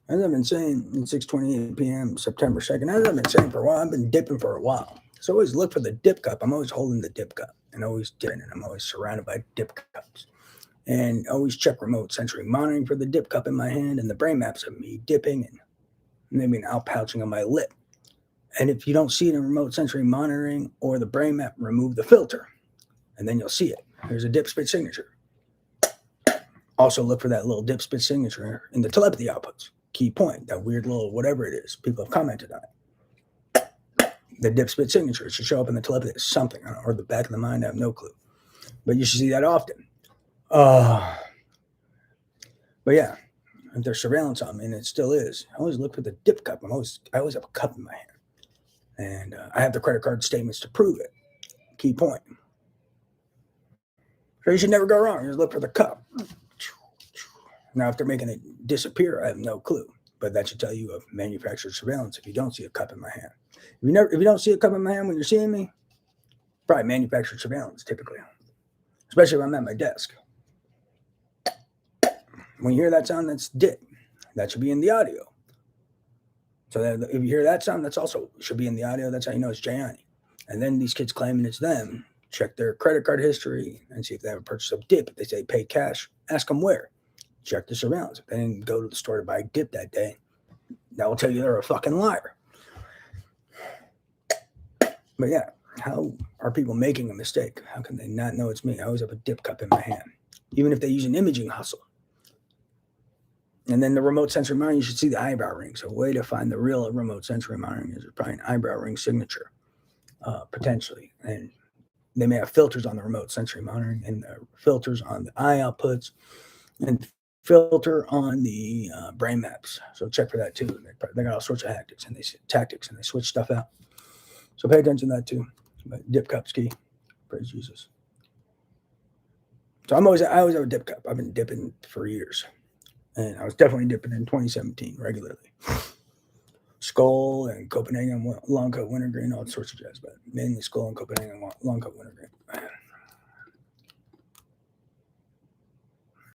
As I've been saying, at 6:28 p.m. September 2nd, as I've been saying for a while, I've been dipping for a while. So always look for the dip cup. I'm always holding the dip cup and always dipping, and I'm always surrounded by dip cups. And always check remote sensory monitoring for the dip cup in my hand and the brain maps of me dipping and maybe an outpouching on my lip. And if you don't see it in remote sensory monitoring or the brain map, remove the filter, and then you'll see it. Here's a dip spit signature. Also look for that little dip spit signature in the telepathy outputs. Key point, that weird little whatever it is. People have commented on it. The dip spit signature, it should show up in the telepathy as something, or the back of the mind, I have no clue. But you should see that often. But yeah, if there's surveillance on me, and it still is, I always look for the dip cup. I always have a cup in my hand. And I have the credit card statements to prove it. Key point. So you should never go wrong. You just look for the cup. Now, if they're making it disappear, I have no clue. But that should tell you of manufactured surveillance if you don't see a cup in my hand. If you don't see a cup in my hand when you're seeing me, probably manufactured surveillance typically, especially if I'm at my desk. When you hear that sound, that's dip. That should be in the audio. So that if you hear that sound, that's also should be in the audio. That's how you know it's Gianni. And then these kids claiming it's them. Check their credit card history and see if they have a purchase of dip. If they say pay cash, ask them where. Check the surveillance. If they didn't go to the store to buy dip that day, that will tell you they're a fucking liar. But yeah, how are people making a mistake? How can they not know it's me? I always have a dip cup in my hand, even if they use an imaging hustle. And then the remote sensory monitoring, you should see the eyebrow ring. So a way to find the real remote sensory monitoring is probably an eyebrow ring signature, potentially. And they may have filters on the remote sensory monitoring and filters on the eye outputs and filter on the brain maps. So check for that too. They got all sorts of tactics and they switch stuff out. So pay attention to that too. But dip cup's key. Praise Jesus. So I always have a dip cup. I've been dipping for years. And I was definitely dipping in 2017 regularly. Skull and Copenhagen long coat wintergreen, all sorts of jazz, but mainly Skull and Copenhagen long coat wintergreen.